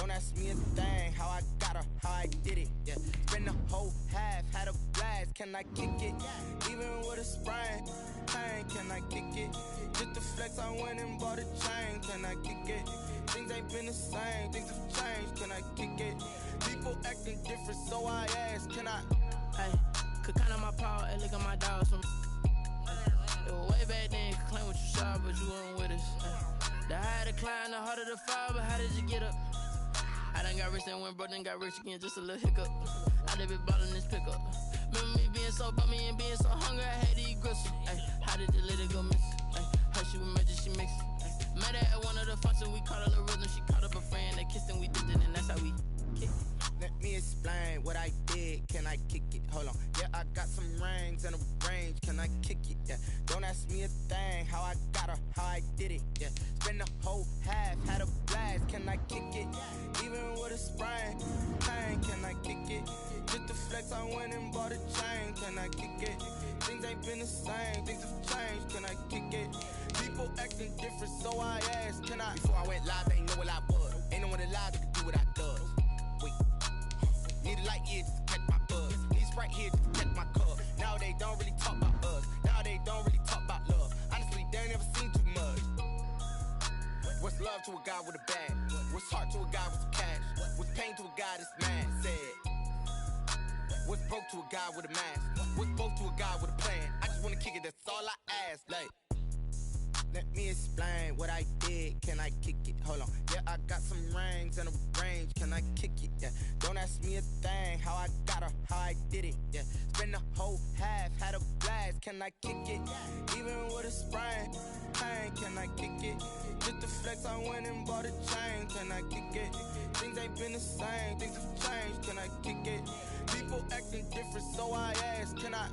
Don't ask me a thing, how I got her, how I did it, yeah. Spend the whole half, had a blast, can I kick it? Even with a sprain, pain, can I kick it? Just to flex, I went and bought a chain, can I kick it? Things ain't been the same, things have changed, can I kick it? People acting different, so I ask, can I? Hey, could count on my power, and look at my dogs from. It was way back then, could claim what you saw, but you weren't with us. The higher the climb, the harder the fall, but how did you get up? I done got rich and went broke, then got rich again, just a little hiccup. I done been ballin' this pickup. Remember me being so bummy and being so hungry, I had to eat gristle. Ay, how did the little go miss? Ay, her she was magic, she mixed. Met her at one of the functions, we caught a little rhythm. She caught up a friend, they kissed and we dipped it, and that's how we kicked. Let me explain what I did, can I kick it? Hold on, yeah, I got some rings and a range, can I kick it? Yeah, don't ask me a thing, how I got her, how I did it? Yeah, spend the whole half, had a blast, can I kick it? Even with a sprain, pain, can I kick it? Just to flex, I went and bought a chain, can I kick it? Things ain't been the same, things have changed, can I kick it? People acting different, so I asked, can I? Before I went live, they ain't know what I was. Ain't no one alive that could do what I does. Wait, need a light here just to catch my buzz. Need Sprite here just to catch my cup. Now they don't really talk about us. Now they don't really talk about love. Honestly, they ain't never seen too much. What's love to a guy with a bag? What's heart to a guy with some cash? What's pain to a guy that's mad? Said. What's broke to a guy with a mask? What's both to a guy with a plan? I just wanna kick it, that's all I ask. Like, let me explain what I did, can I kick it? Hold on, yeah, I got some rings and a range, can I kick it? Yeah, don't ask me a thing, how I got her, how I did it? Yeah, spend the whole half, had a blast, can I kick it? Even with a sprain, pain, can I kick it? Just to flex, I went and bought a chain, can I kick it? Things ain't been the same, things have changed, can I kick it? People acting different, so I ask, can I?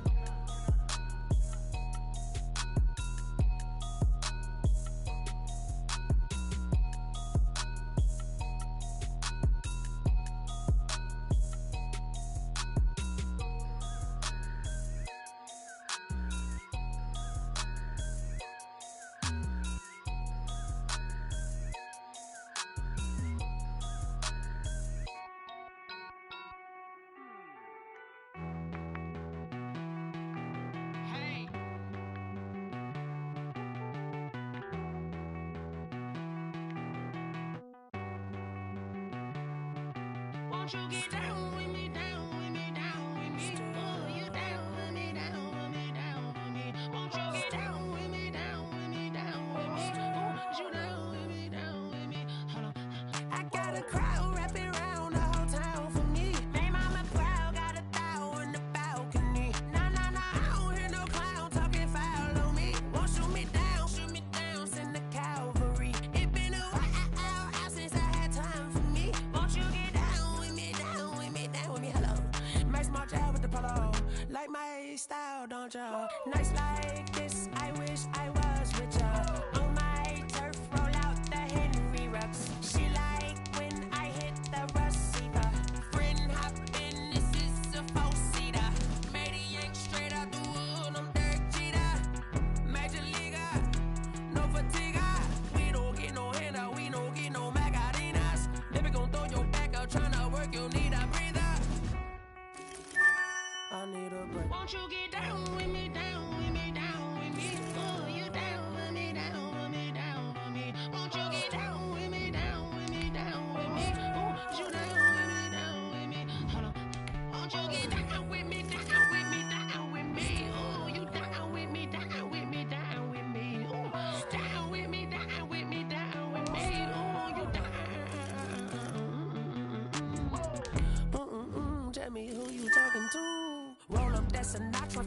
Won't you get down with me, down with me, down with me? Oh, you down with me, down with me, down with me. Won't you get down with me, down with me, down with me? Oh, you down with me, down with me? Hold on. I got a crowd wrapping around the whole town for me. Made mama proud, got a thou in the balcony. Nah, nah, nah, I don't hear no clown talking foul on me. Won't shoot me down, send the cavalry. It been a while since I had time for me. Won't you get down with me, down with me, down with me? Hello. Make small job with the polo. Like my style, don't ya? Nights like this, I wish I was with ya. On my turf, roll out the Henry Rux. She like when I hit the receiver. Friend hop in, this is a four-seater. Made a yank straight out the wood, I'm Derek Jeter. Major leaguer, no fatigue. We don't get no handout, we don't get no Macarinas. Never gon' throw your back out, tryna work, you'll need a breather. I need a break. Won't you get down with me, down with me, down with me? Oh, you down with me, down with me, down with me? Won't you get down with me, down with me, down with me? Oh, you down with me, down with me? Hold on. Won't you get down with me, down with me, down with me? Oh, you down with me, down with me, down with me? Oh, down with me, down with me, down with me? Oh, you down. Tell me who you talking to. Roll up that Sinatra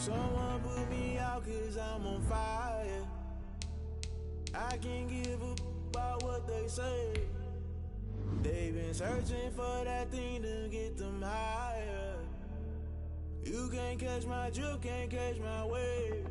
Someone put me out 'cause I'm on fire. I can't give a about what they say. They've been searching for that thing to get them higher. You can't catch my drift, can't catch my wave.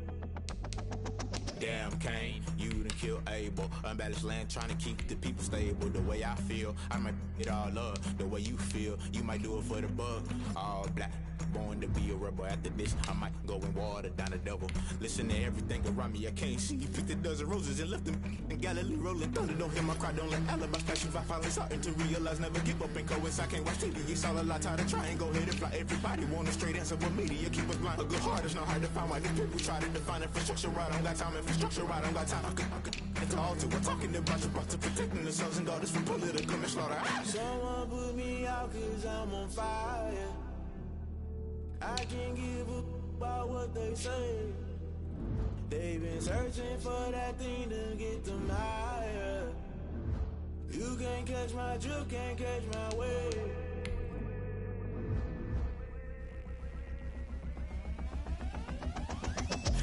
Damn, Kane, you done killed Abel. Unbalanced land, trying to keep the people stable. The way I feel, I might it all up. The way you feel, you might do it for the bug. All black, born to be a rebel. After this, I might go and water down the devil. Listen to everything around me, I can't see. Picked a dozen roses and left them in Galilee rolling thunder. Don't hear my cry, don't let alibis pass you. I finally starting to realize, never give up and coincide. Can't watch TV, it's all a lot. Tired of trying, go ahead and fly. Everybody want a straight answer with media, keep us blind. A good heart is not hard to find. Why these people try to define infrastructure right? I don't got time, infrastructure right, I don't got time. It's all to we're talking about to protecting the sons and daughters from political slaughter. Someone put me out 'cause I'm on fire. I can't give a about what they say. They've been searching for that thing to get them higher. You can't catch my drift, can't catch my wave.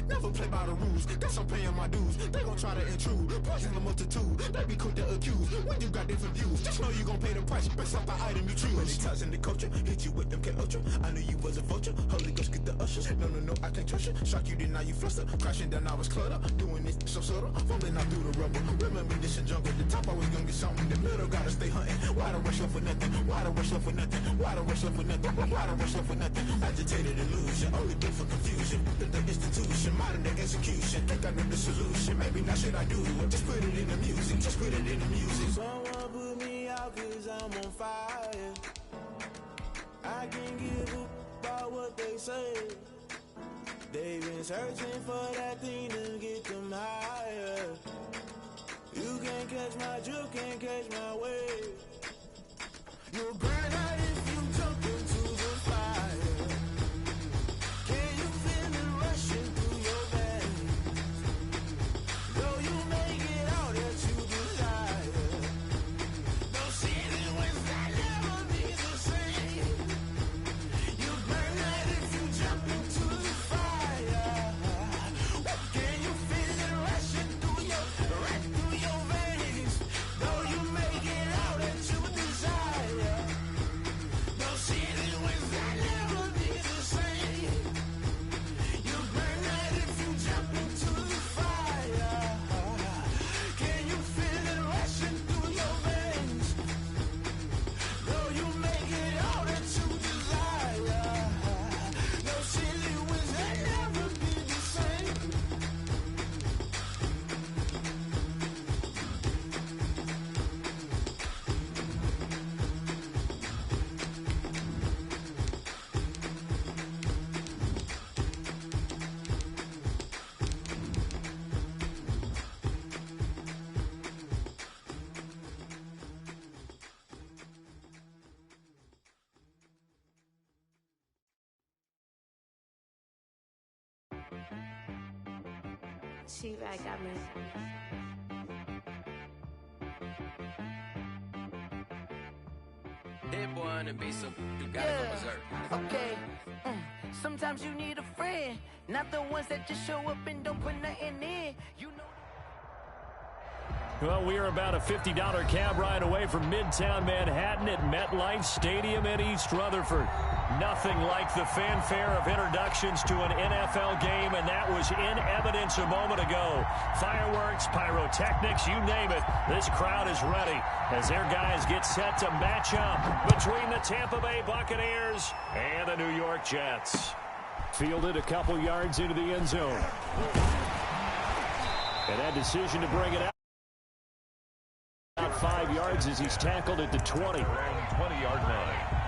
Never play by the rules, guess I'm paying my dues. They gon' try to intrude, poison the multitude. They be quick to accuse, when you got different views. Just know you gon' pay the price, based off the item you choose. Many times in the culture, hit you with them K-Ultra. I knew you was a vulture, Holy Ghost get the ushers. No, I can't trust you. Shock you, then now you fluster. Crashing down, I was cluttered. Doing this so subtle, fumbling out through the rubble. Remember this in jungle, the top always gonna get something. The middle gotta stay hunting. Why the rush left for nothing? Why the rush left for nothing? Why the rush left for nothing? Why the rush left for nothing? Agitated illusion, only built for confusion. The institution, modern day execution. Think I know the solution. Maybe not should I do it? Just put it in the music. Just put it in the music. Someone put me out 'cause I'm on fire. I can't give a about what they say. They've been searching for that thing to get them higher. You can't catch my drift, can't catch my wave. You'll burn out if you jump into the fire. Can you feel it rushing through your veins? Though you make it all that you desire. Those city winds that never be the same. You burn out if you jump into the fire. Can you feel it rushing through your veins? Though you make it all that you desire. Those city winds that never be the same. You burn out if you jump into the fire. Can you feel it rushing through your veins? Though you make it all that you desire. Those silly winds that never be the same. T-Rag got me. That boy on the beat, so you gotta go berserk. Okay. Sometimes you need a friend, not the ones that just show up and don't put nothing in. You know. Well, we are about a $50 cab ride away from Midtown Manhattan at MetLife Stadium in East Rutherford. Nothing like the fanfare of introductions to an NFL game, and that was in evidence a moment ago. Fireworks, pyrotechnics, you name it. This crowd is ready as their guys get set to match up between the Tampa Bay Buccaneers and the New York Jets. Fielded a couple yards into the end zone. And that decision to bring it out. About 5 yards as he's tackled at the 20. 20-yard line.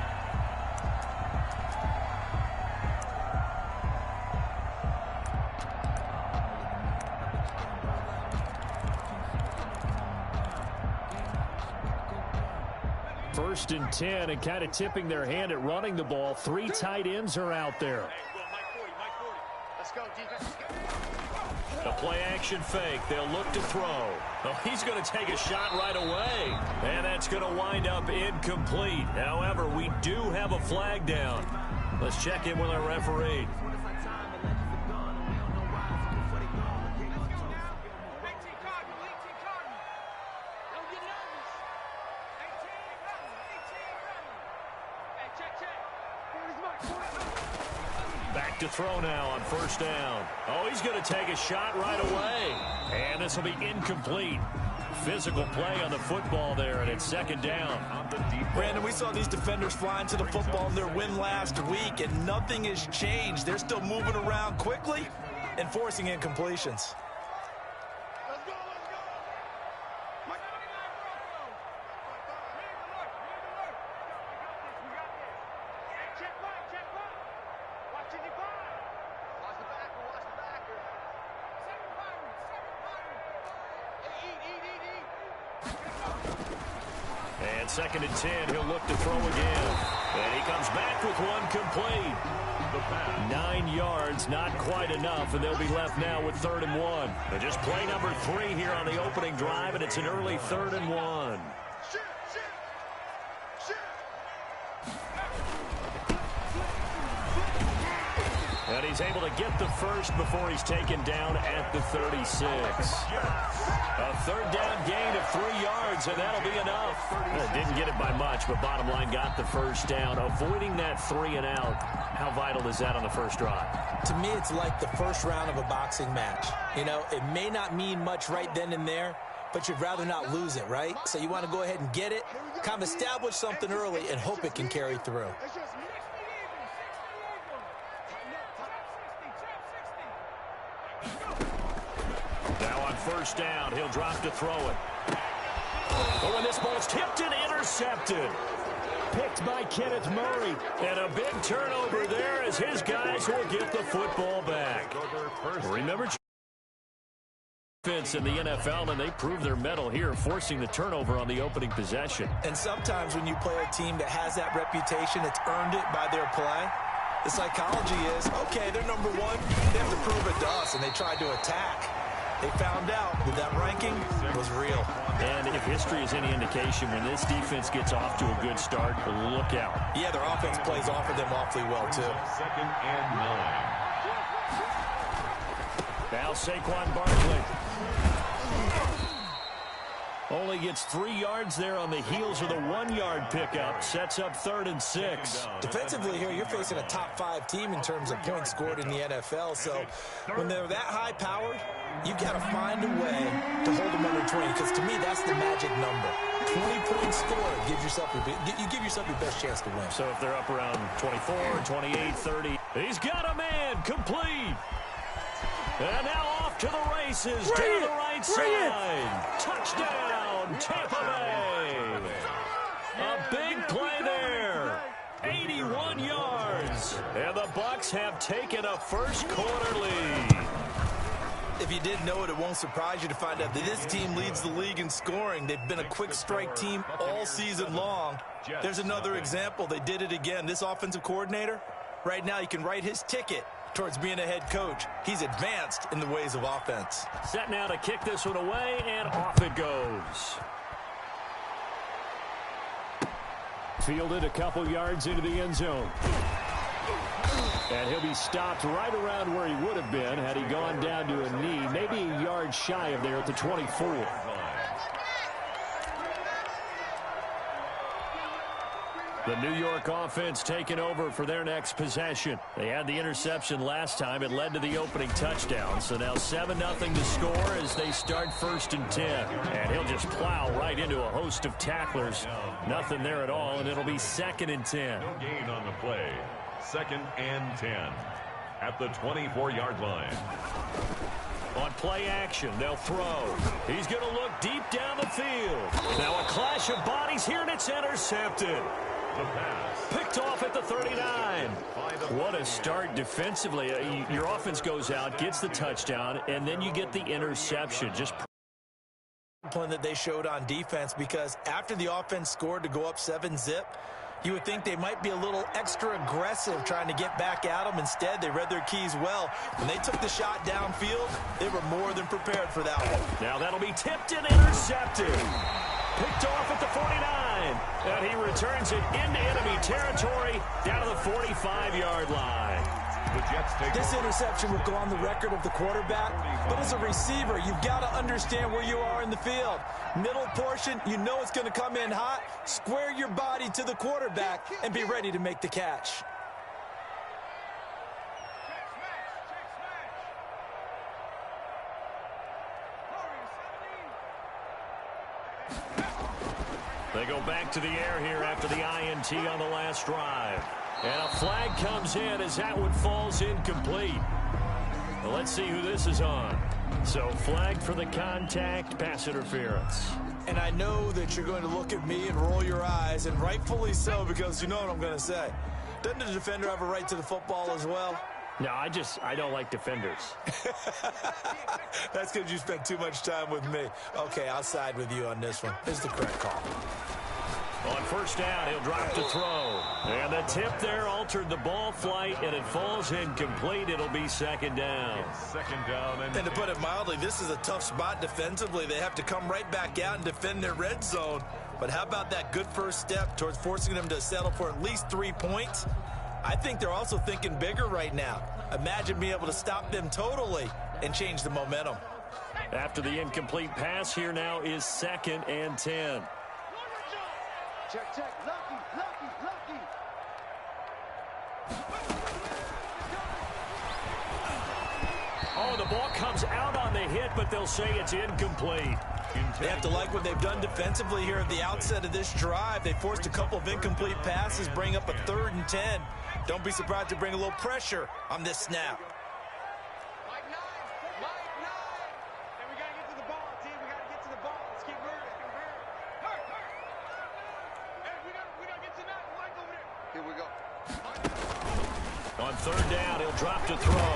First and 10, and kind of tipping their hand at running the ball. 3 tight ends are out there. Let's go, defense. The play action fake. They'll look to throw. Oh, he's going to take a shot right away. And that's going to wind up incomplete. However, we do have a flag down. Let's check in with our referee. to throw now on first down. Oh, he's going to take a shot right away. And this will be incomplete. Physical play on the football there, and it's second down. Brandon, we saw these defenders flying to the football in their win last week, and nothing has changed. They're still moving around quickly and forcing incompletions. And second and 10, he'll look to throw again. And he comes back with one complete. 9 yards, not quite enough, and they'll be left now with 3rd and 1. But just play number 3 here on the opening drive, and it's an early 3rd and 1. And he's able to get the first before he's taken down at the 36. A 3rd down gain of 3 yards, and that'll be enough. Didn't get it by much, but bottom line got the first down. Avoiding that 3 and out, how vital is that on the first drive? To me, it's like the first round of a boxing match. You know, it may not mean much right then and there, but you'd rather not lose it, right? So you want to go ahead and get it, kind of establish something early, and hope it can carry through. Now on first down, he'll drop to throw it. Oh, and this ball's tipped and intercepted. Picked by Kenneth Murray. And a big turnover there as his guys will get the football back. Remember, in the NFL, and they prove their mettle here, forcing the turnover on the opening possession. And sometimes when you play a team that has that reputation, it's earned it by their play. The psychology is, okay, they're number 1. They have to prove it to us, and they tried to attack. They found out that ranking was real. And if history is any indication, when this defense gets off to a good start, look out. Yeah, their offense plays off of them awfully well, too. 2nd and 9. Now Saquon Barkley. Only gets 3 yards there on the heels of the 1-yard pickup. Sets up 3rd and 6. Defensively here, you're facing a top 5 team in terms of points scored in the NFL. So when they're that high-powered, you've got to find a way to hold them under 20. Because to me, that's the magic number. 20 points scored. You give yourself your best chance to win. So if they're up around 24, 28, 30. He's got a man complete. And now off to the races, down the right side. Touchdown, Tampa Bay. A big play there. 81 yards. And the Bucs have taken a first quarter lead. If you didn't know it, it won't surprise you to find out that this team leads the league in scoring. They've been a quick strike team all season long. There's another example. They did it again. This offensive coordinator, right now you can write his ticket towards being a head coach. He's advanced in the ways of offense. Set now to kick this one away, and off it goes. Fielded a couple yards into the end zone. And he'll be stopped right around where he would have been had he gone down to a knee, maybe a yard shy of there at the 24. The New York offense taking over for their next possession. They had the interception last time. It led to the opening touchdown. So now 7-0 to score as they start 1st and 10. And he'll just plow right into a host of tacklers. Nothing there at all, and it'll be 2nd and 10. No gain on the play. 2nd and 10 at the 24-yard line. On play action, they'll throw. He's going to look deep down the field. Now a clash of bodies here, and it's intercepted. Picked off at the 39. What a start defensively. Your offense goes out, gets the touchdown, and then you get the interception. Just discipline that they showed on defense, because after the offense scored to go up 7-0, you would think they might be a little extra aggressive trying to get back at them. Instead, they read their keys well. When they took the shot downfield, they were more than prepared for that one. Now that'll be tipped and intercepted. Picked off at the 49. And he returns it into enemy territory down to the 45-yard line. This interception will go on the record of the quarterback, but as a receiver, you've got to understand where you are in the field. Middle portion, you know it's going to come in hot. Square your body to the quarterback and be ready to make the catch. They go back to the air here after the INT on the last drive. And a flag comes in as that one falls incomplete. Well, let's see who this is on. So flagged for the contact, pass interference. And I know that you're going to look at me and roll your eyes, and rightfully so, because you know what I'm going to say. Doesn't the defender have a right to the football as well? No, I don't like defenders. That's because you spent too much time with me. Okay, I'll side with you on this one. This is the correct call. On first down, he'll drop to throw. And the tip there altered the ball flight, and it falls incomplete. It'll be second down. Second down. And to put it mildly, this is a tough spot defensively. They have to come right back out and defend their red zone. But how about that good first step towards forcing them to settle for at least 3 points? I think they're also thinking bigger right now. Imagine being able to stop them totally and change the momentum. After the incomplete pass, here now is 2nd and 10. Check, check, lucky. Oh, the ball comes out on the hit, but they'll say it's incomplete. They have to like what they've done defensively here at the outset of this drive. They forced a couple of incomplete passes, bring up a 3rd and 10. Don't be surprised to bring a little pressure on this snap. Mike 9. And we got to get to the ball, team. We got to get to the ball. Let's keep moving. Hurt. Hey, we got to get to that Mike over there. Here we go. On 3rd down, he'll drop to throw.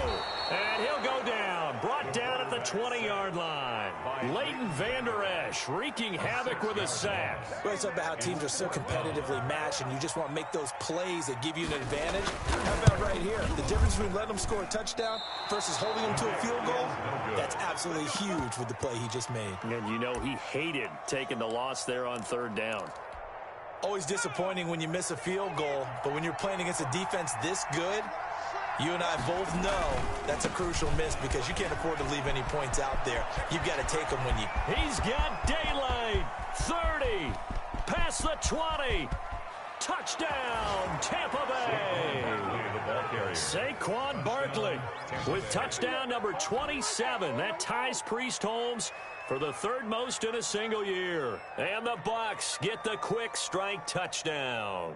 And he'll go down. Brought down at the 20-yard line. Leighton Vander Esch wreaking havoc with a sack. Well, it's about how teams are so competitively matched, and you just want to make those plays that give you an advantage. How about right here? The difference between letting them score a touchdown versus holding them to a field goal, that's absolutely huge with the play he just made. And you know he hated taking the loss there on 3rd down. Always disappointing when you miss a field goal, but when you're playing against a defense this good, you and I both know that's a crucial miss because you can't afford to leave any points out there. You've got to take them when you... He's got daylight. 30. Past the 20. Touchdown, Tampa Bay. Saquon Barkley with touchdown number 27. That ties Priest Holmes for the 3rd most in a single year. And the Bucs get the quick strike touchdown.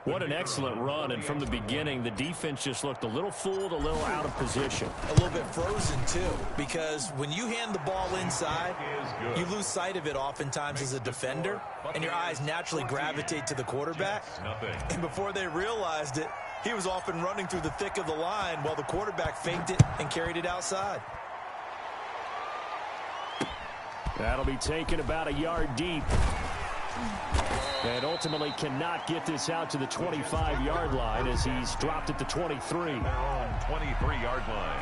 What an excellent run, and from the beginning, the defense just looked a little fooled, a little out of position. A little bit frozen, too, because when you hand the ball inside, you lose sight of it oftentimes as a defender, and your eyes naturally gravitate to the quarterback. And before they realized it, he was off and running through the thick of the line while the quarterback faked it and carried it outside. That'll be taken about a yard deep. And ultimately cannot get this out to the 25-yard line as he's dropped at the 23. Their own 23-yard line.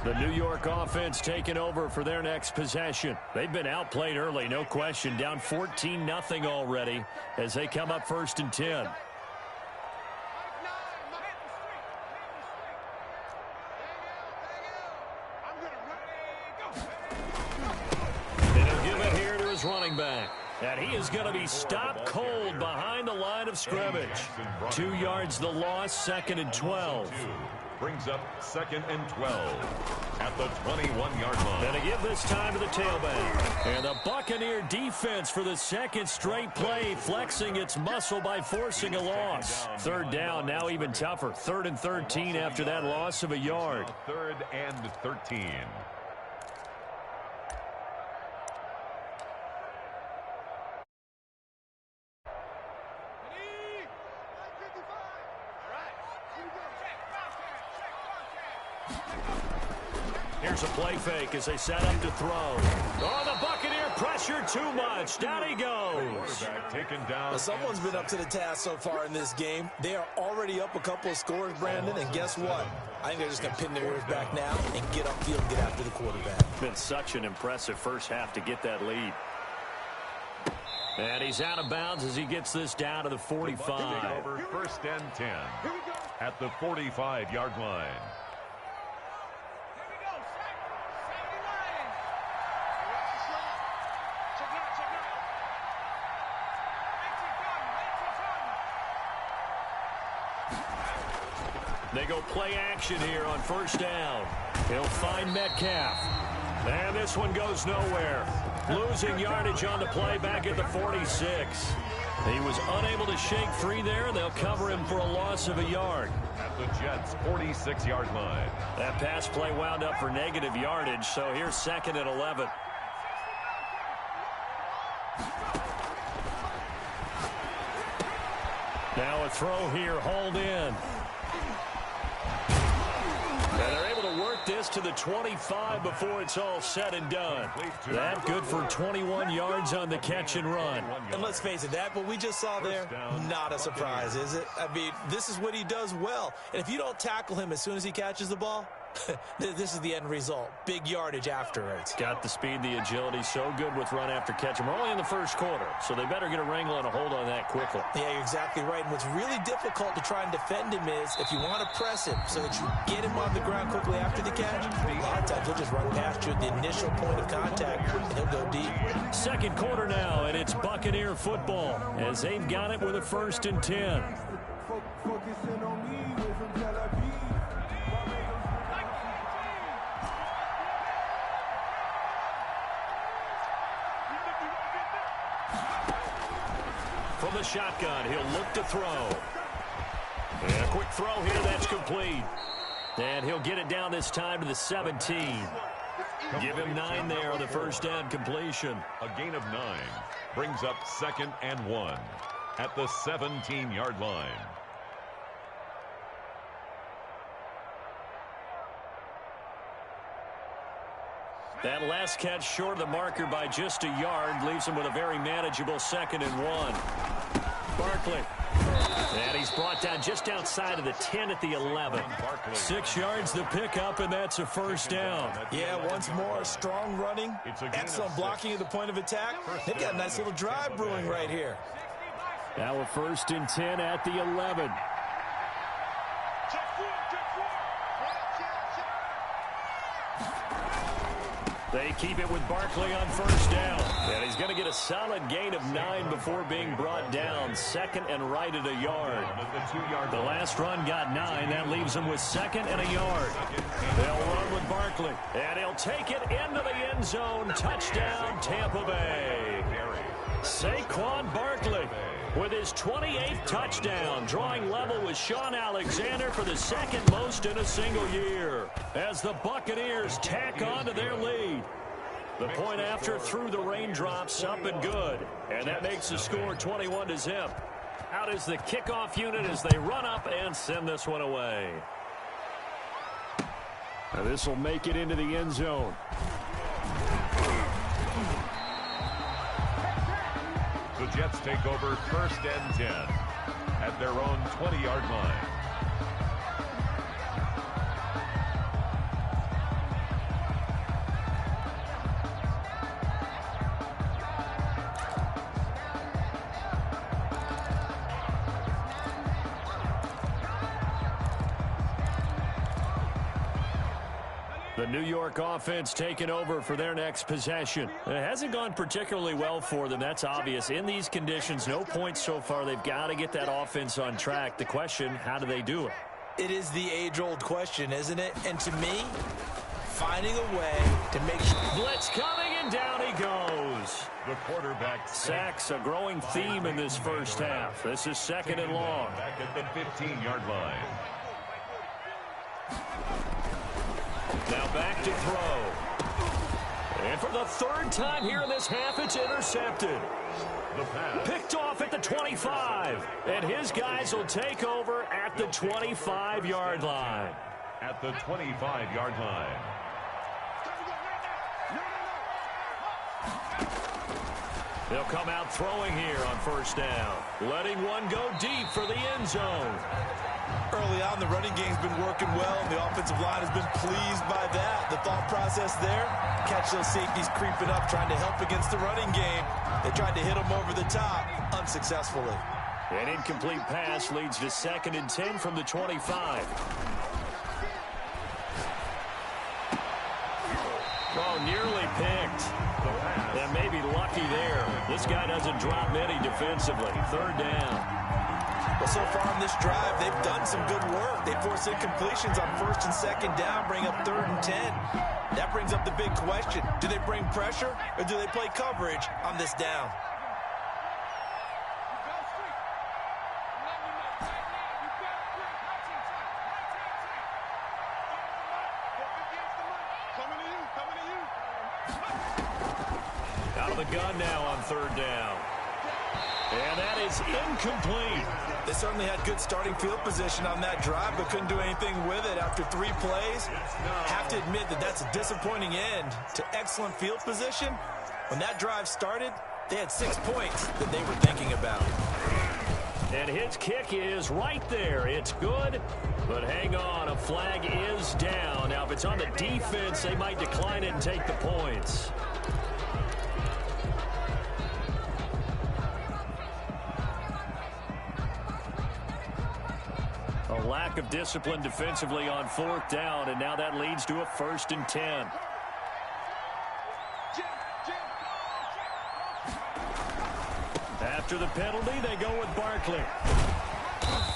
The New York offense taking over for their next possession. They've been outplayed early, no question. Down 14-0 already as they come up 1st and 10. Running back. And he is going to be stopped cold behind the line of scrimmage. 2 yards the loss, 2nd and 12. Brings up 2nd and 12 at the 21-yard line. And to give this time to the tailback. And the Buccaneer defense for the 2nd straight play, flexing its muscle by forcing a loss. 3rd down, now even tougher. 3rd and 13 after that loss of a yard. 3rd and 13. Here's a play fake as they set up to throw. Oh, the Buccaneer pressure too much. Down he goes. Taken down. Well, someone's been up to the task so far in this game. They are already up a couple of scores, Brandon, and guess what? I think they're just going to pin their ears back now and get upfield and get after the quarterback. Been such an impressive first half to get that lead. And he's out of bounds as he gets this down to the 45. Over 1st and 10 at the 45-yard line. They go play action here on first down. He'll find Metcalf. And this one goes nowhere. Losing yardage on the play back at the 46. He was unable to shake free there. They'll cover him for a loss of a yard. At the Jets' 46-yard line. That pass play wound up for negative yardage, so here's 2nd and 11. Now a throw here, hauled in. And they're able to work this to the 25 before it's all said and done. That good for 21 yards on the catch and run. And let's face it, that what we just saw there, not a surprise, is it? I mean, this is what he does well. And if you don't tackle him as soon as he catches the ball, this is the end result. Big yardage afterwards. Got the speed, the agility, so good with run after catch. We're only in the first quarter, so they better get a wrangle and a hold on that quickly. Yeah, you're exactly right. And what's really difficult to try and defend him is if you want to press him so that you get him on the ground quickly after the catch, a lot of times he'll just run past you at the initial point of contact, and he'll go deep. Second quarter now, and it's Buccaneer football as they've got it with a 1st and 10. Focusing on me with Tel Aviv. From the shotgun, he'll look to throw. And a quick throw here, that's complete. And he'll get it down this time to the 17. Give him 9 there on the first down completion. A gain of 9 brings up 2nd and 1 at the 17-yard line. That last catch short of the marker by just a yard leaves him with a very manageable 2nd and 1. Barkley. And he's brought down just outside of the 10 at the 11. 6 yards the pickup, and that's a first down. Yeah, once more, strong running. Excellent blocking at the point of attack. They've got a nice little drive brewing right here. Now a 1st and 10 at the 11. They keep it with Barkley on first down. And he's going to get a solid gain of 9 before being brought down. 2nd and right at a yard. The last run got 9. That leaves him with 2nd and a yard. They'll run with Barkley. And he'll take it into the end zone. Touchdown, Tampa Bay. Saquon Barkley with his 28th touchdown, drawing level with Sean Alexander for the 2nd most in a single year, as the Buccaneers tack on to their lead. The point after through the raindrops, up and good, and that makes the score 21-0. Out is the kickoff unit as they run up and send this one away. Now this will make it into the end zone. The Jets take over 1st and 10 at their own 20-yard line. The New York offense taking over for their next possession. It hasn't gone particularly well for them, that's obvious. In these conditions, no points so far. They've got to get that offense on track. The question, how do they do it? It is the age-old question, isn't it? And to me, finding a way to make sure. Blitz coming, and down he goes. The quarterback sacks, a growing theme in this first half. This is 2nd and long. Back at the 15-yard line. Now back to throw. And for the 3rd time here in this half, it's intercepted. The pass. Picked off at the 25. And his guys will take over at the 25-yard line. At the 25-yard line. They'll come out throwing here on first down. Letting one go deep for the end zone. Early on, the running game's been working well, and the offensive line has been pleased by that. The thought process there, catch those safeties creeping up, trying to help against the running game. They tried to hit them over the top, unsuccessfully. An incomplete pass leads to 2nd and 10 from the 25. Oh, nearly picked. The pass And maybe lucky there. This guy doesn't drop many defensively. Third down. Well, so far on this drive, they've done some good work. They force incompletions on first and second down, bring up 3rd and 10. That brings up the big question. Do they bring pressure or do they play coverage on this down? Out of the gun now on 3rd down. And that is incomplete. They certainly had good starting field position on that drive, but couldn't do anything with it after 3 plays. Have to admit that that's a disappointing end to excellent field position. When that drive started, they had 6 points that they were thinking about. And his kick is right there. It's good, but hang on, a flag is down. Now, if it's on the defense, they might decline it and take the points. A lack of discipline defensively on 4th down, and now that leads to a 1st and 10. After the penalty, they go with Barkley.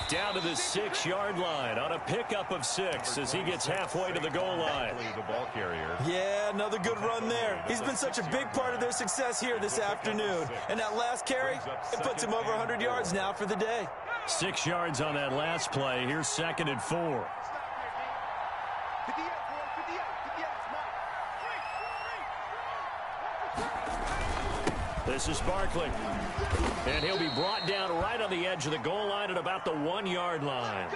Down to the 6-yard line on a pickup of 6 as he gets halfway to the goal line. The ball carrier. Yeah, another good run there. He's been such a big part of their success here this afternoon. And that last carry, it puts him over 100 yards now for the day. 6 yards on that last play. Here's 2nd and 4. This is Barkley. And he'll be brought down right on the edge of the goal line at about the 1-yard line.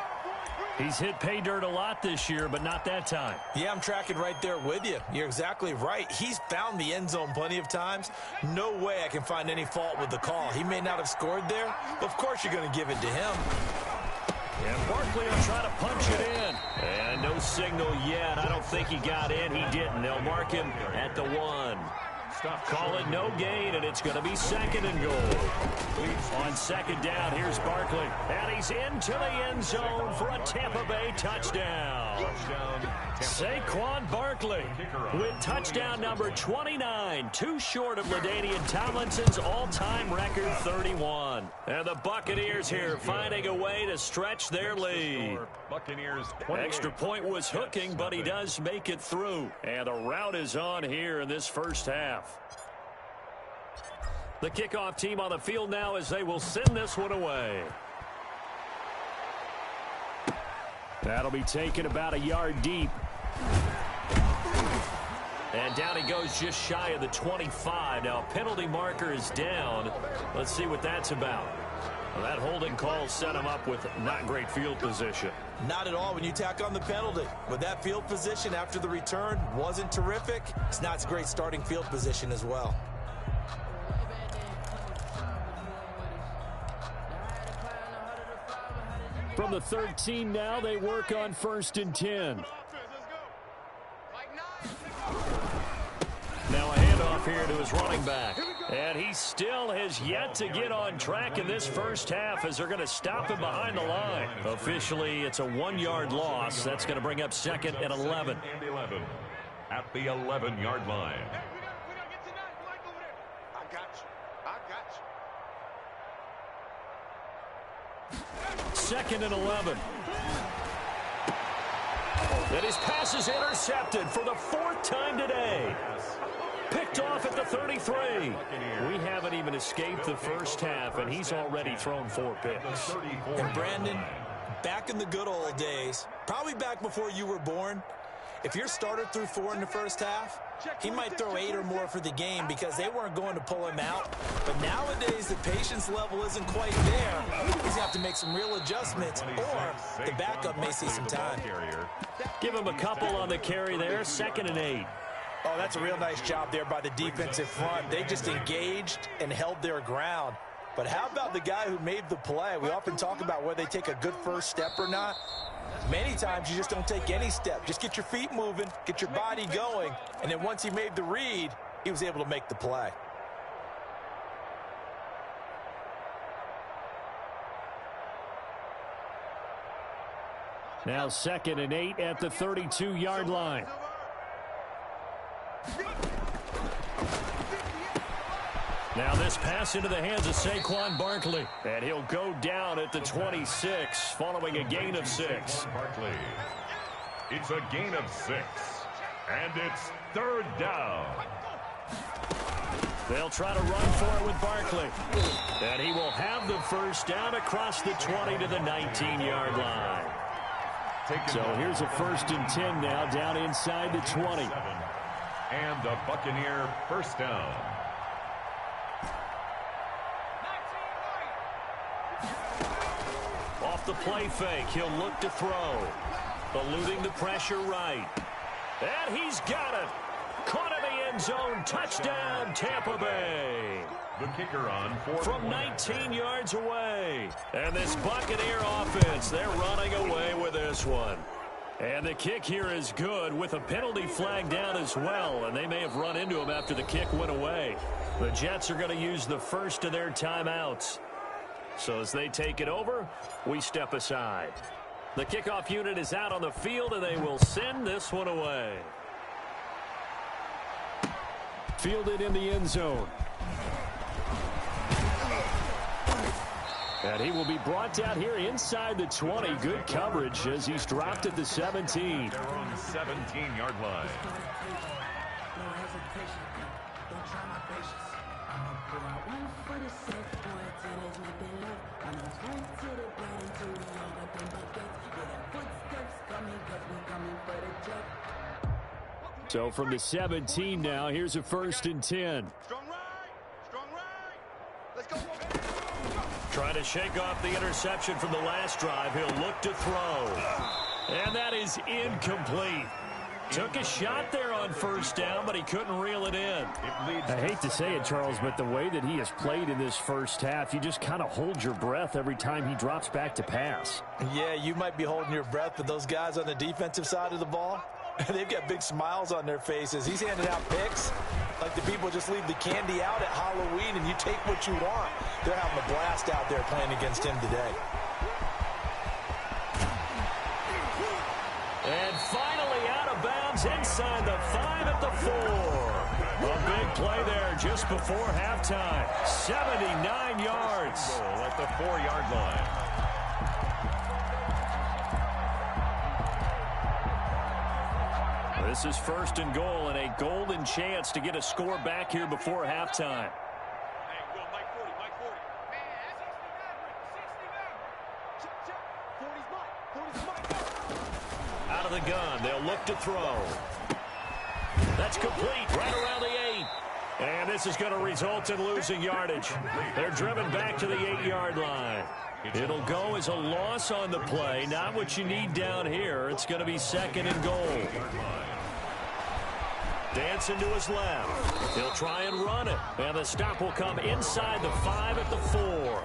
He's hit pay dirt a lot this year, but not that time. Yeah, I'm tracking right there with you. You're exactly right. He's found the end zone plenty of times. No way I can find any fault with the call. He may not have scored there, but of course you're going to give it to him. And Barkley will try to punch it in. And no signal yet. I don't think he got in. He didn't. They'll mark him at the 1. Call it no gain, and it's going to be 2nd and goal. On 2nd down, here's Barkley. And he's into the end zone for a Tampa Bay touchdown. Saquon Barkley with touchdown number 29. Too short of LaDainian Tomlinson's all-time record 31. And the Buccaneers here finding a way to stretch their lead. Buccaneers. Extra point was hooking, but he does make it through. And the rout is on here in this first half. The kickoff team on the field now as they will send this one away. That'll be taken about a yard deep. And down he goes just shy of the 25. Now a penalty marker is down. Let's see what that's about. Well, that holding call set him up with not great field position. Not at all when you tack on the penalty. With that field position after the return wasn't terrific. It's not great starting field position as well. From the 13 now, they work on 1st and 10. Now a handoff here to his running back. And he still has yet to get on track in this first half as they're going to stop him behind the line. Officially, it's a 1-yard loss. That's going to bring up 2nd and 11. At the 11-yard line. I got you. 2nd and 11. And his pass is intercepted for the 4th time today. Picked off at the 33. We haven't even escaped the first half, and he's already thrown 4 picks. And Brandon, back in the good old days, probably back before you were born, if your starter threw 4 in the first half, he might throw 8 or more for the game because they weren't going to pull him out. But nowadays, the patience level isn't quite there. He's going to have to make some real adjustments, or the backup may see some time. Give him a couple on the carry there, 2nd and 8. Oh, that's a real nice job there by the defensive front. They just engaged and held their ground. But how about the guy who made the play? We often talk about whether they take a good first step or not. Many times you just don't take any step. Just get your feet moving, get your body going, and then once he made the read, he was able to make the play. Now 2nd and 8 at the 32-yard line. Now this pass into the hands of Saquon Barkley. And he'll go down at the 26 following a gain of 6. Barkley. It's a gain of 6. And it's 3rd down. They'll try to run for it with Barkley. And he will have the first down across the 20 to the 19-yard line. So here's a 1st and 10 now down inside the 20. And a Buccaneer first down. Off the play fake, he'll look to throw. Eluding the pressure right. And he's got it. Caught in the end zone. Touchdown, Tampa Bay. The kicker on from 19 yards away. And this Buccaneer offense, they're running away with this one. And the kick here is good with a penalty flag down as well. And they may have run into him after the kick went away. The Jets are going to use the first of their timeouts. So as they take it over, we step aside. The kickoff unit is out on the field, and they will send this one away. Fielded in the end zone. And he will be brought down here inside the 20. Good coverage as he's dropped at the 17. They're on the 17-yard line. So from the 17 now, here's a 1st and 10. Strong right. Strong right. Let's go. Trying to shake off the interception from the last drive. He'll look to throw. And that is incomplete. Took a shot there on 1st down, but he couldn't reel it in. I hate to say it, Charles, but the way that he has played in this first half, you just kind of hold your breath every time he drops back to pass. Yeah, you might be holding your breath, but those guys on the defensive side of the ball, they've got big smiles on their faces. He's handing out picks like the people just leave the candy out at Halloween and you take what you want. They're having a blast out there playing against him today. And finally out of bounds inside the 5 at the 4. A big play there just before halftime. 79 yards. Goal at the 4-yard line. This is 1st and goal and a golden chance to get a score back here before halftime. Hey, go, Mike 40, Mike 40. Man, that's 69. 40's mine. Out of the gun, they'll look to throw. That's complete, right around the 8. And this is going to result in losing yardage. They're driven back to the 8-yard line. It'll go as a loss on the play, not what you need down here. It's going to be 2nd and goal. Dancing to his left. He'll try and run it. And the stop will come inside the 5 at the 4.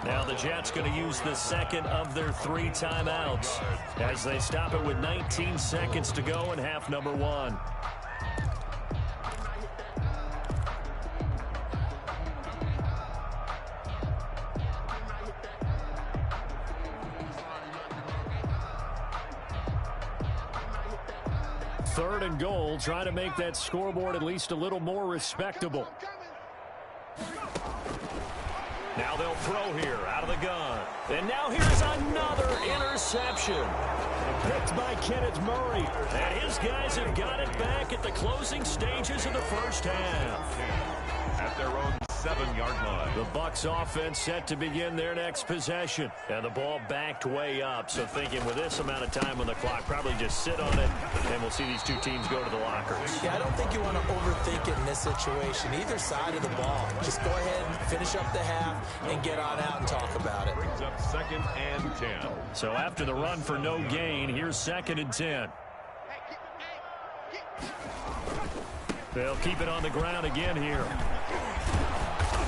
Now the Jets going to use the 2nd of their 3 timeouts as they stop it with 19 seconds to go in half number 1. Third and goal, trying to make that scoreboard at least a little more respectable. Now they'll throw here out of the gun. And now here's another interception. Picked by Kenneth Murray. And his guys have got it back at the closing stages of the first half. At their own 7-yard line. The Bucs offense set to begin their next possession. And the ball backed way up. So thinking with this amount of time on the clock, probably just sit on it. And we'll see these two teams go to the lockers. Yeah, I don't think you want to overthink it in this situation. Either side of the ball. Just go ahead and finish up the half and get on out and talk about it. Brings up 2nd and 10. So after the run for no gain, here's 2nd and 10. They'll keep it on the ground again here.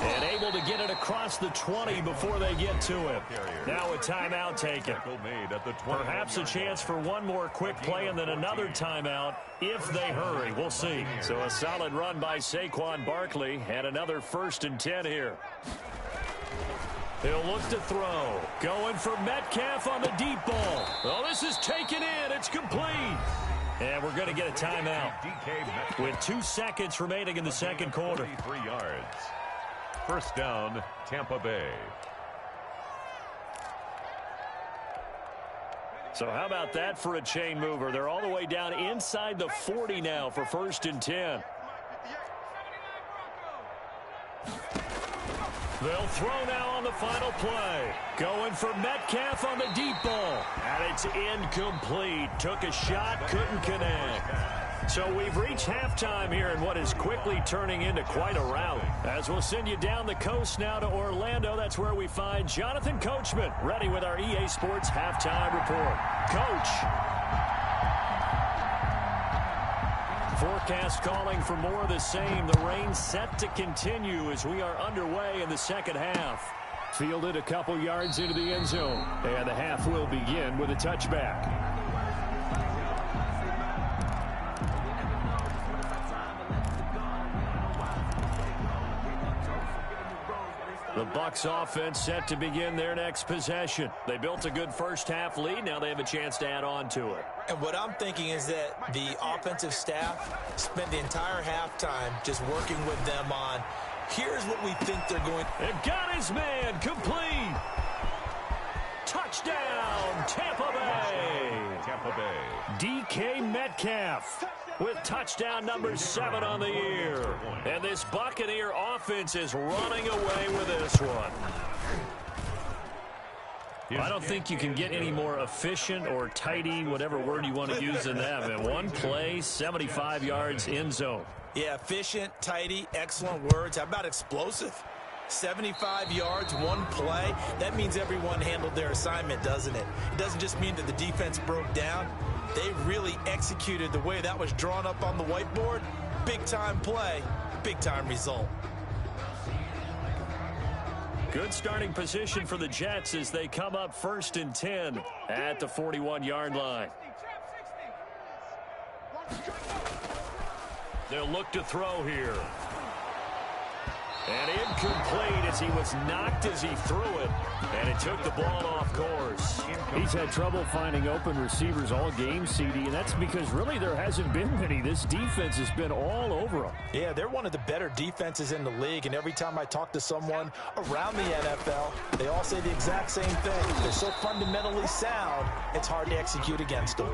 And able to get it across the 20 before they get to it. Now a timeout taken. Perhaps a chance for one more quick play and then another timeout if they hurry. We'll see. So a solid run by Saquon Barkley and another 1st and 10 here. He'll look to throw. Going for Metcalf on the deep ball. Oh, this is taken in. It's complete. And we're going to get a timeout with 2 seconds remaining in the second quarter. 3 yards. First down, Tampa Bay. So how about that for a chain mover? They're all the way down inside the 40 now for 1st and 10. They'll throw now on the final play. Going for Metcalf on the deep ball. And it's incomplete. Took a shot, couldn't connect. So we've reached halftime here in what is quickly turning into quite a rout. As we'll send you down the coast now to Orlando, that's where we find Jonathan Coachman, ready with our EA Sports Halftime Report. Coach. Forecast calling for more of the same. The rain set to continue as we are underway in the second half. Fielded a couple yards into the end zone. And the half will begin with a touchback. The Bucs offense set to begin their next possession. They built a good first half lead. Now they have a chance to add on to it. And what I'm thinking is that the offensive staff spent the entire halftime just working with them on, here's what we think they're going. They've got his man complete. Touchdown, Tampa Bay. Tampa Bay. DK Metcalf with touchdown number 7 on the year. And this Buccaneer offense is running away with this one. I don't think you can get any more efficient or tidy, whatever word you want to use in them. In one play, 75 yards in zone. Yeah, efficient, tidy, excellent words. How about explosive? 75 yards, one play. That means everyone handled their assignment, doesn't it? It doesn't just mean that the defense broke down. They really executed the way that was drawn up on the whiteboard. Big-time play, big-time result. Good starting position for the Jets as they come up 1st and 10 at the 41-yard line. They'll look to throw here. And incomplete as he was knocked as he threw it. And it took the ball off course. He's had trouble finding open receivers all game, CD, and that's because really there hasn't been many. This defense has been all over them. Yeah, they're one of the better defenses in the league, and every time I talk to someone around the NFL, they all say the exact same thing. They're so fundamentally sound, it's hard to execute against them.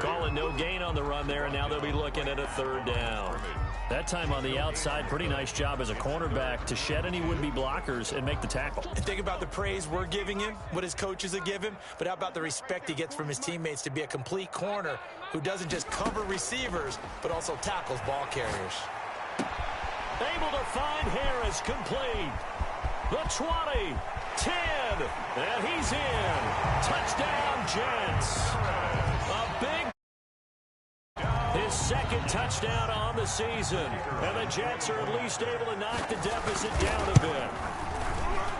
Calling no gain on the run there, and now they'll be looking at a 3rd down. That time on the outside, pretty nice job as a cornerback to shed any would-be blockers and make the tackle. And think about the praise we're giving him, what his coaches are giving, but how about the respect he gets from his teammates to be a complete corner who doesn't just cover receivers, but also tackles ball carriers. Able to find Harris complete. The 20, 10, and he's in. Touchdown, Jets. A big... His 2nd touchdown on the season. And the Jets are at least able to knock the deficit down a bit.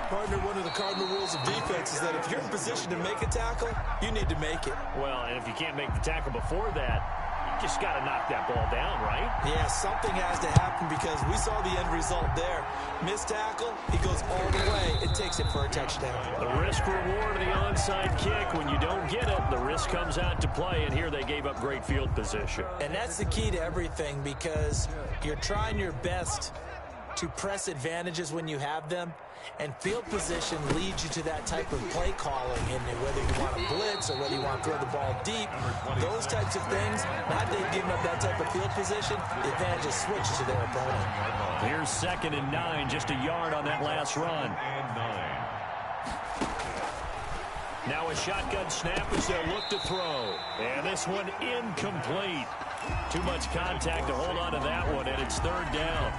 Partner, one of the cardinal rules of defense is that if you're in position to make a tackle, you need to make it. Well, and if you can't make the tackle before that, you just got to knock that ball down, right? Yeah, something has to happen because we saw the end result there. Missed tackle, he goes all the way and takes it for a touchdown. The risk reward of the onside kick. When you don't get it, the risk comes out to play, and here they gave up great field position. And that's the key to everything because you're trying your best to press advantages when you have them, and field position leads you to that type of play calling, and whether you want to blitz or whether you want to throw the ball deep, those types of things, not they've given up that type of field position, the advantage is switched to their opponent. Here's 2nd and 9, just a yard on that last run. Now a shotgun snap as they look to throw. And this one incomplete. Too much contact to hold on to that one, and it's 3rd down.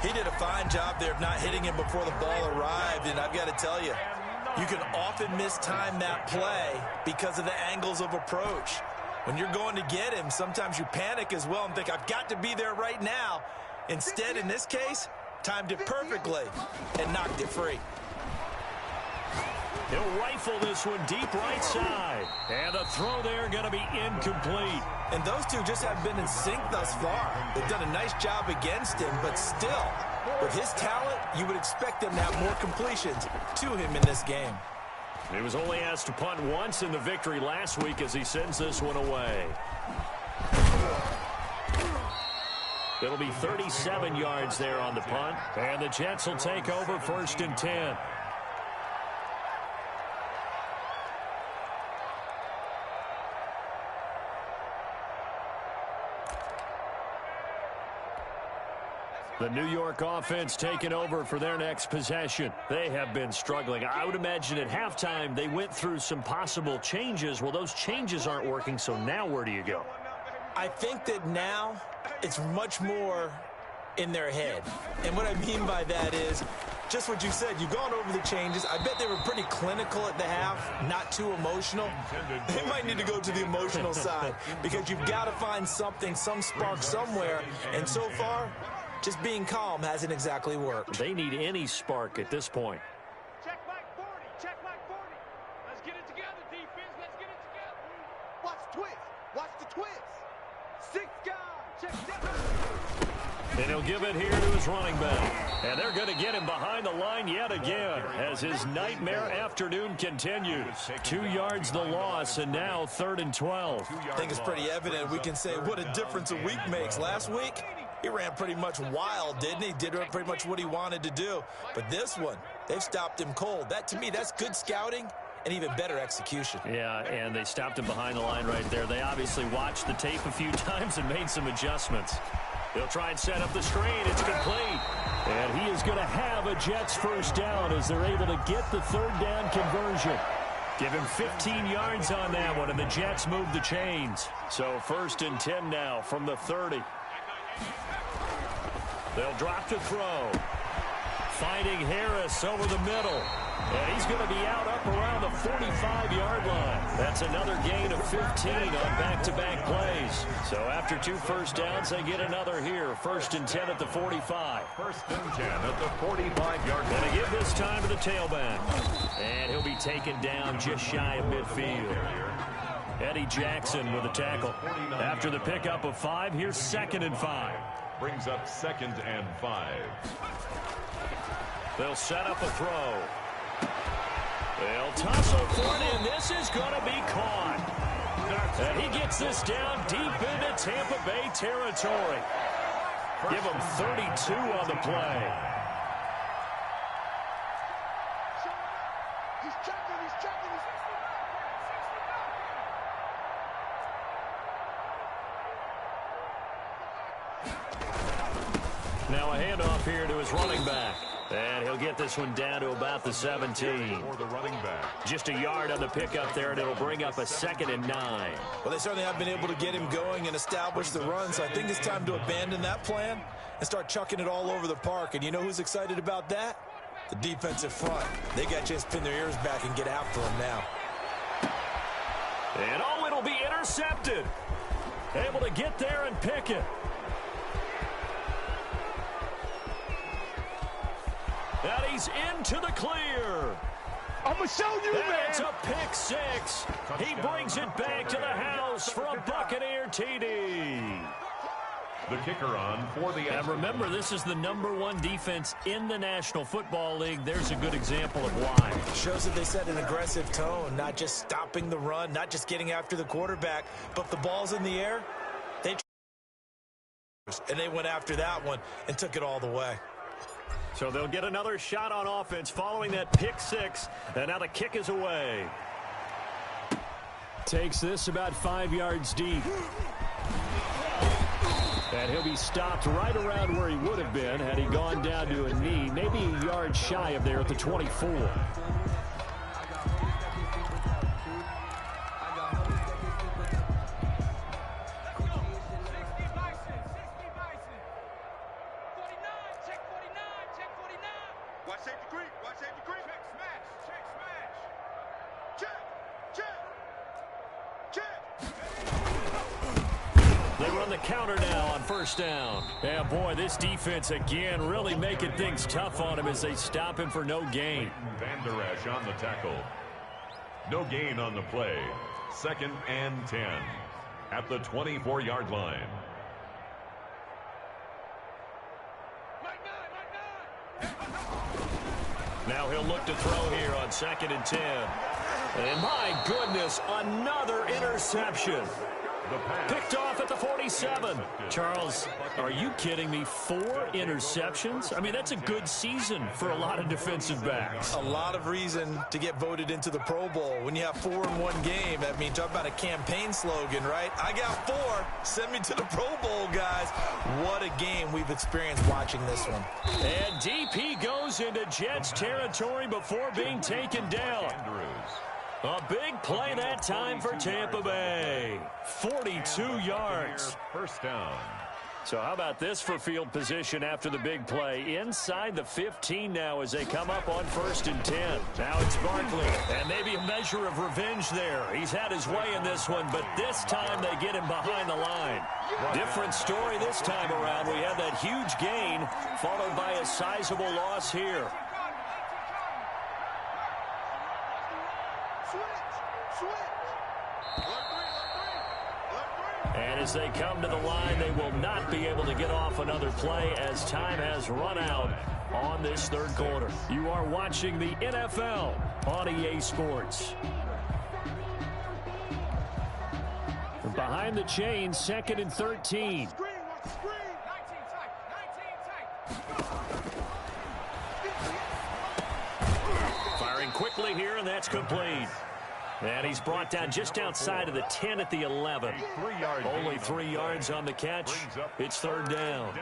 He did a fine job there of not hitting him before the ball arrived, and I've got to tell you, you can often mistime that play because of the angles of approach. When you're going to get him, sometimes you panic as well and think, I've got to be there right now. Instead, in this case, timed it perfectly and knocked it free. He'll rifle this one deep right side. And the throw there going to be incomplete. And those two just have been in sync thus far. They've done a nice job against him, but still, with his talent, you would expect them to have more completions to him in this game. He was only asked to punt once in the victory last week as he sends this one away. It'll be 37 yards there on the punt, and the Jets will take over 1st and 10. The New York offense taking over for their next possession. They have been struggling. I would imagine at halftime they went through some possible changes. Well, those changes aren't working, so now where do you go? I think that now it's much more in their head. And what I mean by that is just what you said. You've gone over the changes. I bet they were pretty clinical at the half, not too emotional. They might need to go to the emotional side because you've got to find something, some spark somewhere. And so far, just being calm hasn't exactly worked. They need any spark at this point. Check Mike 40. Check Mike 40. Let's get it together, defense. Let's get it together. Watch the twist. Watch the twist. 6 guys. Check that. And he'll give it here to his running back. And they're going to get him behind the line yet again as his nightmare afternoon continues. 2 yards the loss, and now 3rd and 12. I think it's pretty evident. We can say what a difference a week makes. Last week, he ran pretty much wild, didn't he? Did pretty much what he wanted to do. But this one, they've stopped him cold. That, to me, that's good scouting and even better execution. Yeah, and they stopped him behind the line right there. They obviously watched the tape a few times and made some adjustments. They'll try and set up the screen. It's complete. And he is going to have a Jets first down as they're able to get the 3rd down conversion. Give him 15 yards on that one, and the Jets move the chains. So 1st and 10 now from the 30. They'll drop to throw. Finding Harris over the middle. And he's going to be out up around the 45-yard line. That's another gain of 15 on back-to-back plays. So after 2 first downs, they get another here. 1st and 10 at the 45. 1st and 10 at the 45-yard line. Going to give this time to the tailback. And he'll be taken down just shy of midfield. Eddie Jackson with a tackle. After the pickup of 5, here's 2nd and 5. Brings up 2nd and 5. They'll set up a throw. They'll tussle for it, and this is going to be caught. And he gets this down deep into Tampa Bay territory. Give him 32 on the play. He's checking. He's checking. Now a handoff here to his running back. And he'll get this one down to about the 17. For the running back. Just a yard on the pickup there, and it'll bring up a 2nd and 9. Well, they certainly have been able to get him going and establish the run, so I think it's time to abandon that plan and start chucking it all over the park. And you know who's excited about that? The defensive front. They got a chance to pin their ears back and get after him now. And oh, it'll be intercepted. Able to get there and pick it. And he's into the clear. I'm going to show you, and man. It's a pick 6. He brings it back to the house for a Buccaneer TD. The kicker on for the... And remember, this is the #1 defense in the National Football League. There's a good example of why. Shows that they set an aggressive tone, not just stopping the run, not just getting after the quarterback, but if the ball's in the air, they went after that one and took it all the way. So they'll get another shot on offense following that pick 6, and now the kick is away. Takes this about 5 yards deep. And he'll be stopped right around where he would have been had he gone down to a knee, maybe a yard shy of there at the 24. Counter now on 1st down. Yeah, boy, this defense again really making things tough on him as they stop him for no gain. Van Der Esch on the tackle. No gain on the play. 2nd and 10 at the 24-yard line. Now he'll look to throw here on 2nd and 10. And my goodness, another interception. Picked off at the 47. Charles, are you kidding me? 4 interceptions? I mean, that's a good season for a lot of defensive backs. A lot of reason to get voted into the Pro Bowl. When you have 4 in one game, that means talk about a campaign slogan, right? I got 4. Send me to the Pro Bowl, guys. What a game we've experienced watching this one. And DP goes into Jets territory before being taken down. A big play that time for Tampa Bay. 42 yards. First down. So how about this for field position after the big play? Inside the 15 now as they come up on 1st and 10. Now it's Barkley, and maybe a measure of revenge there. He's had his way in this one, but this time they get him behind the line. Different story this time around. We had that huge gain followed by a sizable loss here. And as they come to the line, they will not be able to get off another play as time has run out on this 3rd quarter. You are watching the NFL on EA Sports. Behind the chains, 2nd and 13. Firing quickly here, and that's complete. And he's brought down just outside of the 10 at the 11. Only 3 yards on the catch. It's 3rd down.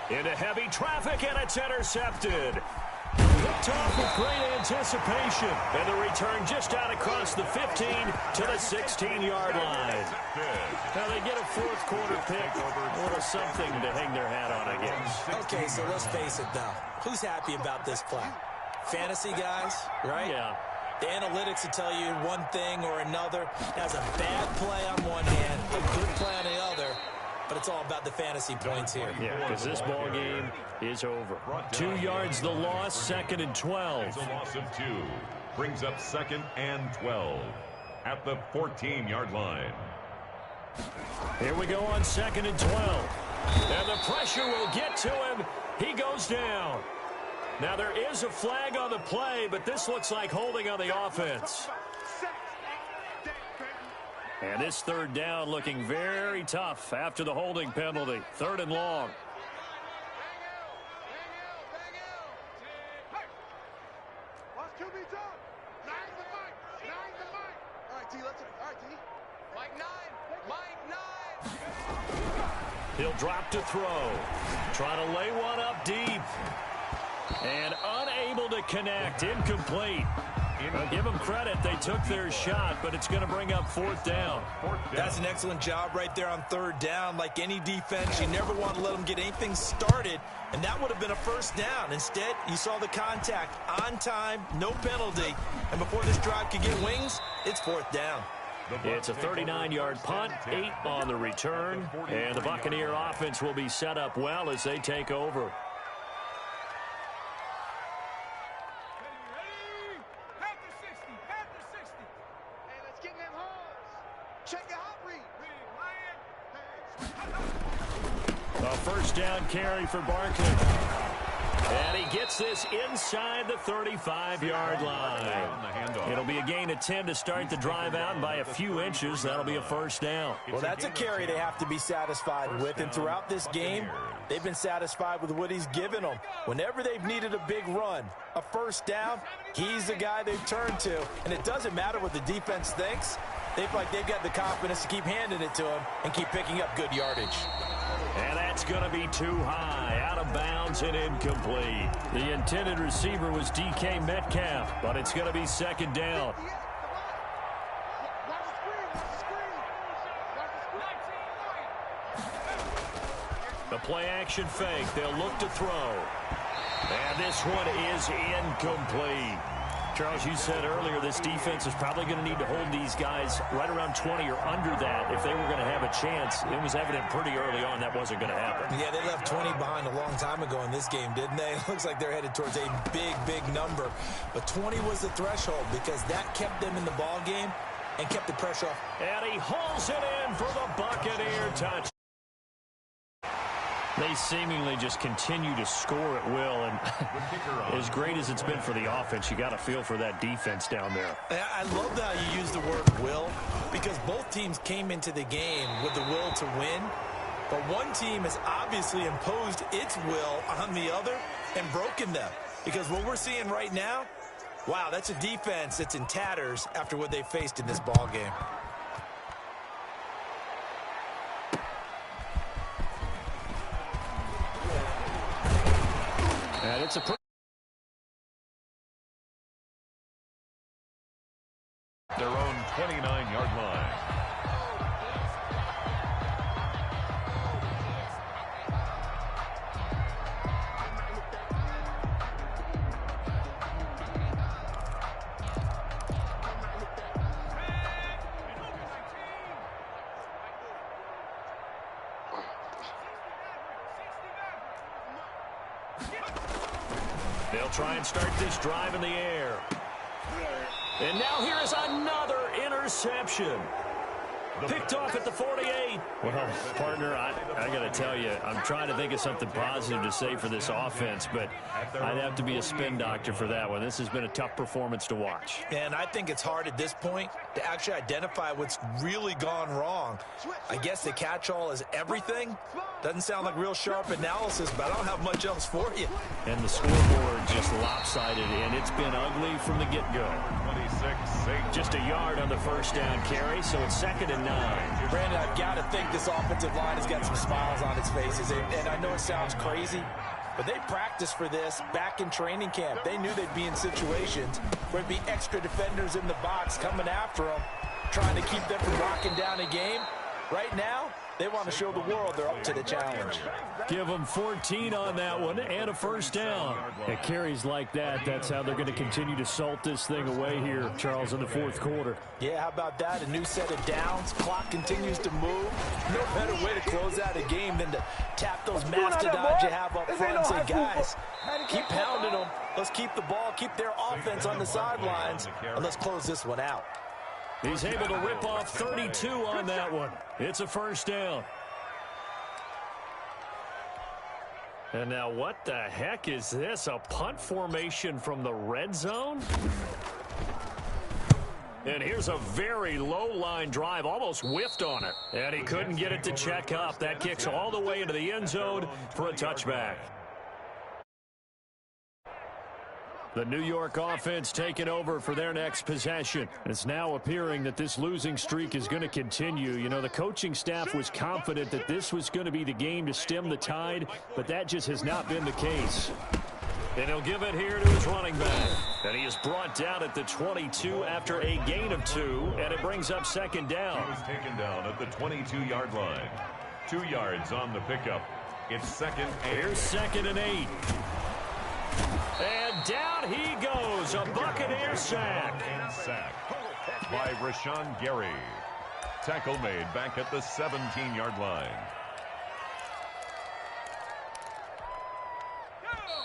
Into heavy traffic, and it's intercepted. Picked off with great anticipation. And the return just out across the 15 to the 16-yard line. Now they get a 4th quarter pick. A little something to hang their hat on, I guess. Okay, so let's face it, though. Who's happy about this play? Fantasy guys, right? Yeah. The analytics will tell you one thing or another. That's a bad play on one hand, a good play on the other. But it's all about the fantasy points here. Yeah, because this ball game is over. 2 yards the loss, 2nd and 12. It's a loss of 2. Brings up 2nd and 12 at the 14-yard line. Here we go on 2nd and 12. And the pressure will get to him. He goes down. Now there is a flag on the play, but this looks like holding on the offense. And this 3rd down looking very tough after the holding penalty. 3rd and long. He'll drop to throw. Trying to lay one up deep. And unable to connect. Incomplete. Well, give them credit. They took their shot, but it's going to bring up 4th down. That's an excellent job right there on 3rd down. Like any defense, you never want to let them get anything started, and that would have been a 1st down. Instead, you saw the contact on time, no penalty, and before this drive could get wings, it's 4th down. It's a 39-yard punt, 8 on the return, and the Buccaneer offense will be set up well as they take over. A 1st down carry for Barkley. And he gets this inside the 35-yard line. It'll be a gain of 10 to start the drive out, and by a few inches, that'll be a 1st down. Well, that's a carry they have to be satisfied with, and throughout this game, they've been satisfied with what he's given them. Whenever they've needed a big run, a 1st down, he's the guy they've turned to, and it doesn't matter what the defense thinks. They feel like they've got the confidence to keep handing it to him and keep picking up good yardage. And that's going to be too high, out of bounds and incomplete. The intended receiver was DK Metcalf, but it's going to be 2nd down. The play action fake. They'll look to throw. And this one is incomplete. Charles, you said earlier this defense is probably going to need to hold these guys right around 20 or under that if they were going to have a chance. It was evident pretty early on that wasn't going to happen. Yeah, they left 20 behind a long time ago in this game, didn't they? It looks like they're headed towards a big, big number. But 20 was the threshold because that kept them in the ball game and kept the pressure off. And he hauls it in for the Buccaneer touch. They seemingly just continue to score at will, and as great as it's been for the offense, you got to feel for that defense down there. I love how you use the word will, because both teams came into the game with the will to win, but one team has obviously imposed its will on the other and broken them, because what we're seeing right now, wow, that's a defense that's in tatters after what they faced in this ball game. And it's their own 29-yard line. They'll try and start this drive in the air. And now here is another interception. Picked off at the 48. Well, partner, I got to tell you, I'm trying to think of something positive to say for this offense, but I'd have to be a spin doctor for that one. This has been a tough performance to watch. And I think it's hard at this point to actually identify what's really gone wrong. I guess the catch-all is everything. Doesn't sound like real sharp analysis, but I don't have much else for you. And the scoreboard just lopsided, and it's been ugly from the get-go. 26-8. Just a yard on the first down carry, so it's 2nd and 9. Brandon, I've got to think this offensive line has got some smiles on its faces. And I know it sounds crazy, but they practiced for this back in training camp. They knew they'd be in situations where there'd be extra defenders in the box coming after them, trying to keep them from locking down a game. Right now, they want to show the world they're up to the challenge. Give them 14 on that one and a first down. It carries like that. That's how they're going to continue to salt this thing away here, Charles, in the fourth quarter. Yeah, how about that? A new set of downs. Clock continues to move. No better way to close out a game than to tap those mastodons you have up front and say, guys, keep pounding them. Let's keep the ball, keep their offense on the sidelines, and let's close this one out. He's able to rip off 32 on that one. It's a first down. And now what the heck is this? A punt formation from the red zone? And here's a very low-line drive, almost whiffed on it. And he couldn't get it to check up. That kicks all the way into the end zone for a touchback. The New York offense taking over for their next possession. It's now appearing that this losing streak is going to continue. You know, the coaching staff was confident that this was going to be the game to stem the tide, but that just has not been the case. And he'll give it here to his running back. And he is brought down at the 22 after a gain of 2, and it brings up 2nd down. He was taken down at the 22-yard line. 2 yards on the pickup. It's 2nd and 8. Here's 2nd and 8. And down he goes, a Buccaneer sack. Sack by Rashawn Gary. Tackle made back at the 17-yard line.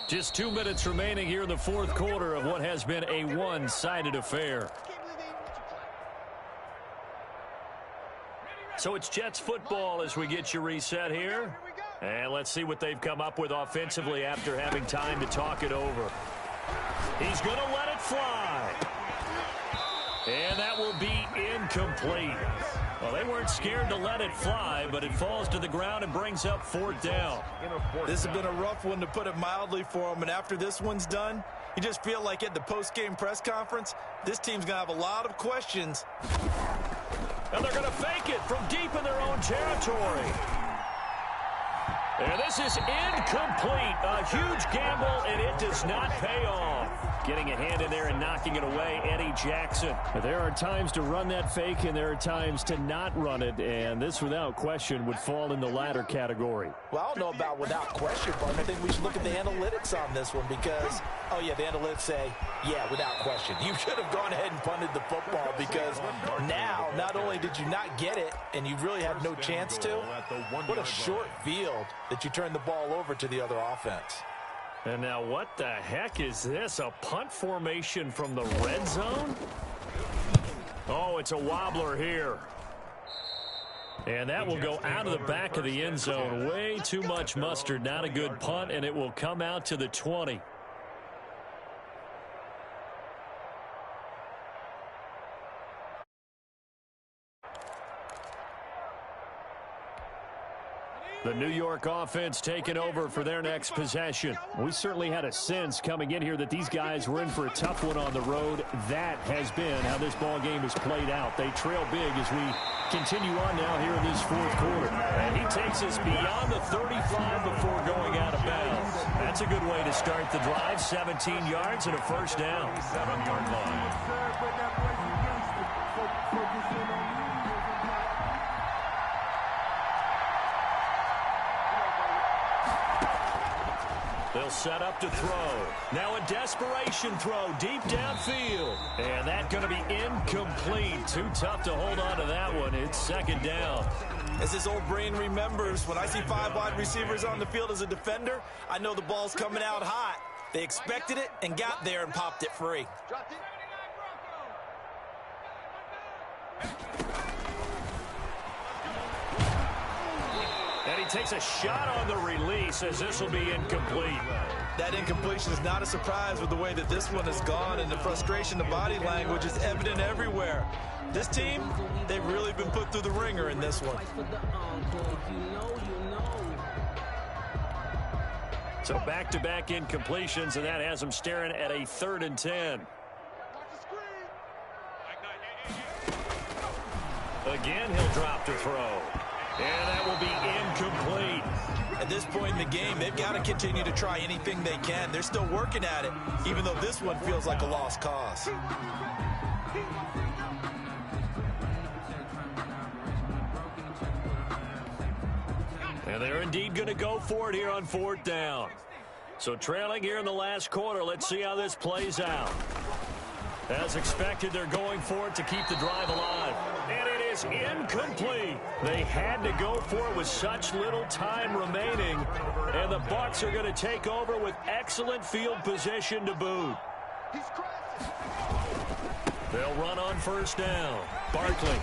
Just 2 minutes remaining here in the fourth quarter of what has been a one-sided affair. So it's Jets football as we get you reset here. And let's see what they've come up with offensively after having time to talk it over. He's going to let it fly. And that will be incomplete. Well, they weren't scared to let it fly, but it falls to the ground and brings up 4th down. This has been a rough one, to put it mildly, for them. And after this one's done, you just feel like at the post-game press conference, this team's going to have a lot of questions. And they're going to fake it from deep in their own territory. And this is incomplete. A huge gamble, and it does not pay off. Getting a hand in there and knocking it away, Eddie Jackson. There are times to run that fake, and there are times to not run it, and this, without question, would fall in the latter category. Well, I don't know about without question, but I think we should look at the analytics on this one because, oh, yeah, the analytics say, yeah, without question. You should have gone ahead and punted the football because now, not only did you not get it, and you really had no chance to, what a short field that you turned the ball over to the other offense. And now what the heck is this? A punt formation from the red zone? Oh, it's a wobbler here. And that will go out of the back of the end zone. Way too much mustard. Not a good punt, and it will come out to the 20. The New York offense taking over for their next possession. We certainly had a sense coming in here that these guys were in for a tough one on the road. That has been how this ball game has played out. They trail big as we continue on now here in this fourth quarter. And he takes us beyond the 35 before going out of bounds. That's a good way to start the drive. 17 yards and a first down. 7-yard line. They'll set up to throw. Now a desperation throw deep downfield. And that's going to be incomplete. Too tough to hold on to that one. It's second down. As his old brain remembers, when I see 5 wide receivers on the field as a defender, I know the ball's coming out hot. They expected it and got there and popped it free. And he takes a shot on the release as this will be incomplete. That incompletion is not a surprise with the way that this one has gone, and the frustration, the body language is evident everywhere. This team, they've really been put through the ringer in this one. So back-to-back incompletions, and that has them staring at a 3rd and 10. Again, he'll drop to throw. And that will be incomplete. At this point in the game, they've got to continue to try anything they can. They're still working at it, even though this one feels like a lost cause. And they're indeed going to go for it here on 4th down. So trailing here in the last quarter, let's see how this plays out. As expected, they're going for it to keep the drive alive. And it is incomplete. They had to go for it with such little time remaining. And the Bucs are going to take over with excellent field position to boot. They'll run on 1st down. Barkley.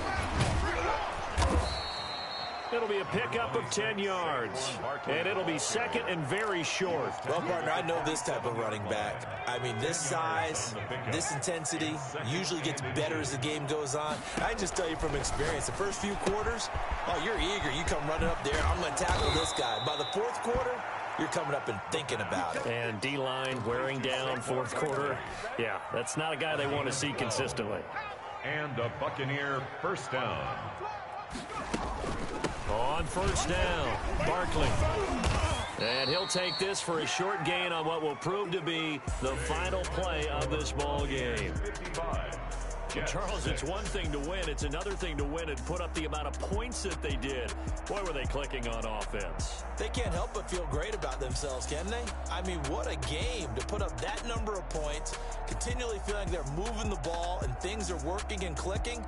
It'll be a pickup of 10 yards. And it'll be 2nd and very short. Well, partner, I know this type of running back. I mean, this size, this intensity usually gets better as the game goes on. I can just tell you from experience, the first few quarters, oh, you're eager. You come running up there, I'm going to tackle this guy. By the 4th quarter, you're coming up and thinking about it. And D-line wearing down 4th quarter. Yeah, that's not a guy they want to see consistently. And a Buccaneer 1st down. On 1st down, Barkley. And he'll take this for a short gain on what will prove to be the final play of this ball game. Charles, it's one thing to win. It's another thing to win and put up the amount of points that they did. Boy, were they clicking on offense. They can't help but feel great about themselves, can they? I mean, what a game to put up that number of points, continually feeling they're moving the ball and things are working and clicking.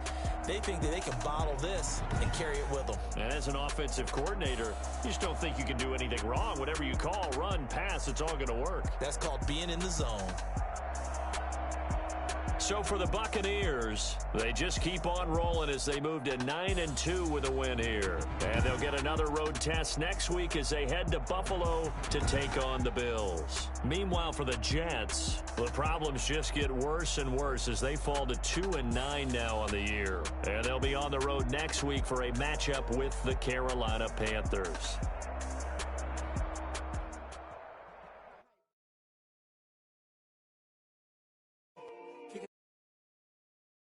They think that they can bottle this and carry it with them. And as an offensive coordinator, you just don't think you can do anything wrong. Whatever you call, run, pass, it's all going to work. That's called being in the zone. So for the Buccaneers, they just keep on rolling as they move to 9-2 with a win here. And they'll get another road test next week as they head to Buffalo to take on the Bills. Meanwhile, for the Jets, the problems just get worse and worse as they fall to 2-9 now on the year. And they'll be on the road next week for a matchup with the Carolina Panthers.